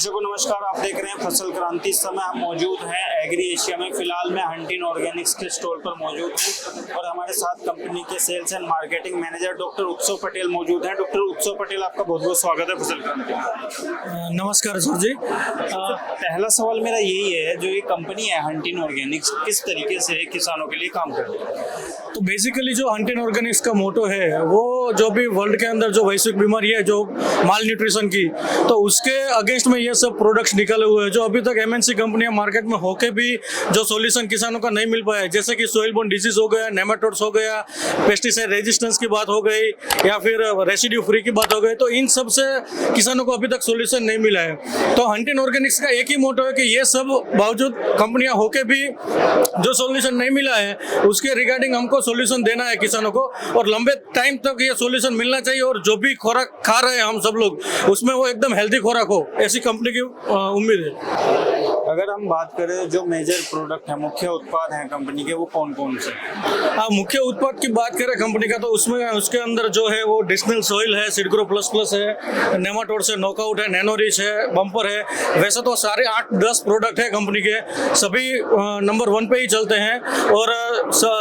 दर्शकों नमस्कार, आप देख रहे हैं फसल क्रांति। इस समय हम मौजूद हैं एग्री एशिया में। फिलहाल मैं हंटिन ऑर्गेनिक्स के स्टोर पर मौजूद हूं और हमारे साथ कंपनी के sales and marketing manager doctor Utsav Patel मौजूद हैं। डॉक्टर उत्सव पटेल, आपका बहुत बहुत स्वागत है फसल क्रांति में। नमस्कार सर जी। पहला सवाल मेरा यही है, जो ये कंपनी है हंटिन ऑर्गेनिक्स किस तरीके से किसानों के लिए काम कर रही है? तो बेसिकली जो हंटिन ऑर्गेनिक्स का मोटो है वो जो भी वर्ल्ड के अंदर जो वैश्विक बीमारी है जो माल न्यूट्रिशन की, तो उसके अगेंस्ट में ये सब प्रोडक्ट्स निकले हुए हैं जो अभी तक एमएनसी कंपनियां मार्केट में होके भी जो सॉल्यूशन किसानों का नहीं मिल पाया, जैसे कि सोइल बोर्न डिजीज हो गया, नेमाटोड्स हो गया, पेस्टिसाइड रेजिस्टेंस की बात हो गई या फिर रेसिड्यू फ्री की बात हो गई, तो इन सब से किसानों को अभी तक सॉल्यूशन नहीं मिला है। तो हंटिन ऑर्गेनिक्स का एक ही मोटो है कि ये सब बावजूद कंपनियां होके भी जो सॉल्यूशन नहीं मिला है उसके रिगार्डिंग हमको सॉल्यूशन देना है किसानों को, और लंबे टाइम तक ये सॉल्यूशन मिलना चाहिए, और जो भी खुराक खा रहे हैं हम सब लोग उसमें वो एकदम हेल्दी खुराक हो, ऐसी कंपनी की उम्मीद है। अगर हम बात करें जो मेजर प्रोडक्ट है, मुख्य उत्पाद हैं कंपनी के, वो कौन कौन से? मुख्य उत्पाद की बात करें कंपनी का, तो उसमें उसके अंदर जो है वो डिस्टिल सॉइल है, सीडग्रो प्लस प्लस है, नेमाटोड्स है, नॉकआउट है, नैनोरिच है, बम्पर है। वैसे तो सारे 8-10 प्रोडक्ट है कंपनी के, सभी नंबर 1 पे ही चलते हैं, और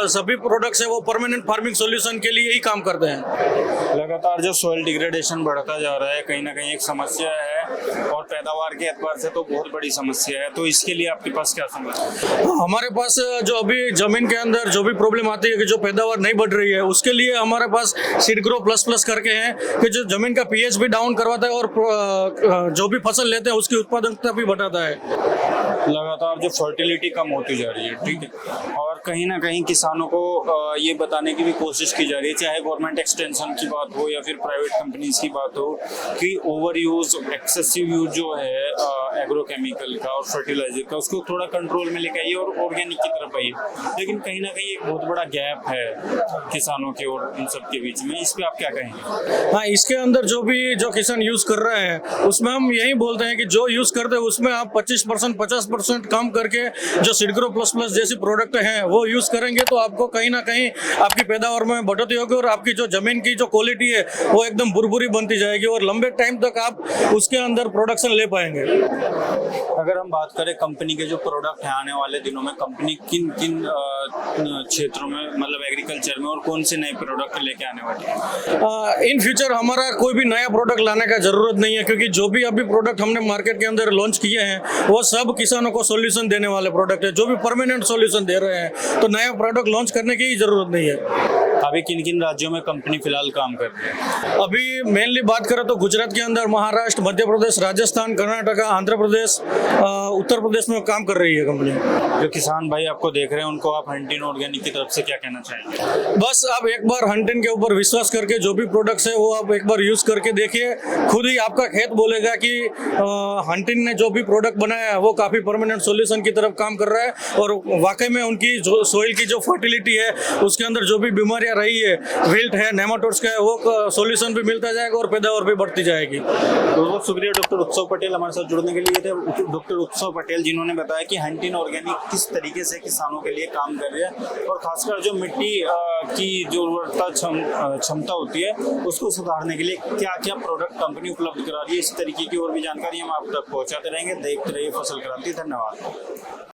सभी प्रोडक्ट्स है वो परमानेंट फार्मिंग सॉल्यूशन के लिए ही काम करते हैं। लगातार जो सॉइल डिग्रेडेशन बढ़ता जा रहा है, कहीं ना कहीं एक समस्या है, और पैदावार के एतबार से तो बहुत बड़ी समस्या है, तो इसके लिए आपके पास क्या समाधान है? हमारे पास जो अभी जमीन के अंदर जो भी प्रॉब्लम आती है कि जो पैदावार नहीं बढ़ रही है, उसके लिए हमारे पास सीडग्रो प्लस प्लस करके हैं कि जो जमीन का पीएच भी डाउन करवाता है और जो भी फसल लेते हैं उसकी उत्पादकता भी बढ़ाता है। लगातार जो फर्टिलिटी कम होती जा रही है, ठीक है, और कहीं ना कहीं किसानों को ये बताने की भी कोशिश की जा रही है, चाहे गवर्नमेंट एक्सटेंशन की बात हो या फिर प्राइवेट कंपनीज की बात हो, कि ओवर यूज, एक्सेसिव यूज जो है एग्रोकेमिकल का और फर्टिलाइजर का, उसको थोड़ा कंट्रोल में लेकर आइए और ऑर्गेनिक की तरफ आइए। लेकिन कहीं ना कहीं एक बहुत बड़ा गैप है किसानों के और इन सब के बीच में, इस पे आप क्या कहेंगे? हाँ, इसके अंदर जो किसान यूज कर रहे हैं उसमें हम यही बोलते हैं कि जो यूज करते हैं उसमें आप 25% 50% कम करके जो सीडग्रो प्लस प्लस जैसी प्रोडक्ट हैं वो यूज करेंगे, तो आपको कहीं ना कहीं आपकी पैदावार में बढ़ोतरी होगी और आपकी जो जमीन की जो क्वालिटी है वो एकदम बुरबुरी बनती जाएगी, और लंबे टाइम तक आप उसके अंदर प्रोडक्शन ले पाएंगे। अगर हम बात करें कंपनी के जो प्रोडक्ट हैं, आने वाले दिनों में कंपनी किन किन क्षेत्रों में, मतलब एग्रीकल्चर में, और कौन से नए प्रोडक्ट लेके आने वाली है? इन फ्यूचर हमारा कोई भी नया प्रोडक्ट लाने का जरूरत नहीं है, क्योंकि जो भी अभी प्रोडक्ट हमने मार्केट के अंदर लॉन्च किए हैं वो सब किसानों को सॉल्यूशन देने वाले प्रोडक्ट है, जो भी परमानेंट सॉल्यूशन दे रहे हैं, तो नया प्रोडक्ट लॉन्च करने की जरूरत नहीं है। अभी किन किन राज्यों में कंपनी फिलहाल काम कर रही है? अभी मेनली बात करें तो गुजरात के अंदर महाराष्ट्र, मध्य प्रदेश, राजस्थान, कर्नाटका, आंध्र प्रदेश, उत्तर प्रदेश में काम कर रही है कंपनी। जो किसान भाई आपको देख रहे हैं उनको आप हंटिन ऑर्गेनिक की तरफ से क्या कहना चाहेंगे? बस आप एक बार हंटिन के ऊपर विश्वास करके जो भी प्रोडक्ट्स है वो आप एक बार यूज करके देखिए, खुद ही आपका खेत बोलेगा कि हंटिन ने जो भी प्रोडक्ट बनाया है वो काफी परमानेंट सॉल्यूशन की तरफ काम कर रहा है, और वाकई में उनकी जो सोइल की जो फर्टिलिटी है उसके अंदर जो भी बीमारियां रही है, विल्ट है, नेमाटोड्स का है, वो सॉल्यूशन भी मिलता जाएगा और पैदावार भी बढ़ती जाएगी। बहुत शुक्रिया डॉक्टर उत्सव पटेल हमारे साथ जुड़ने के लिए थे। डॉक्टर उत्सव पटेल जिन्होंने बताया कि हंटिन ऑर्गेनिक किस तरीके से किसानों के लिए काम कर रही है, और खासकर जो मिट्टी की जो उर्वरता क्षमता होती है उसको सुधारने के लिए क्या क्या प्रोडक्ट कंपनी उपलब्ध करा रही है। इस तरीके की और भी जानकारी हम आप तक पहुंचाते रहेंगे। देखते रहिए फसल क्रांति। धन्यवाद।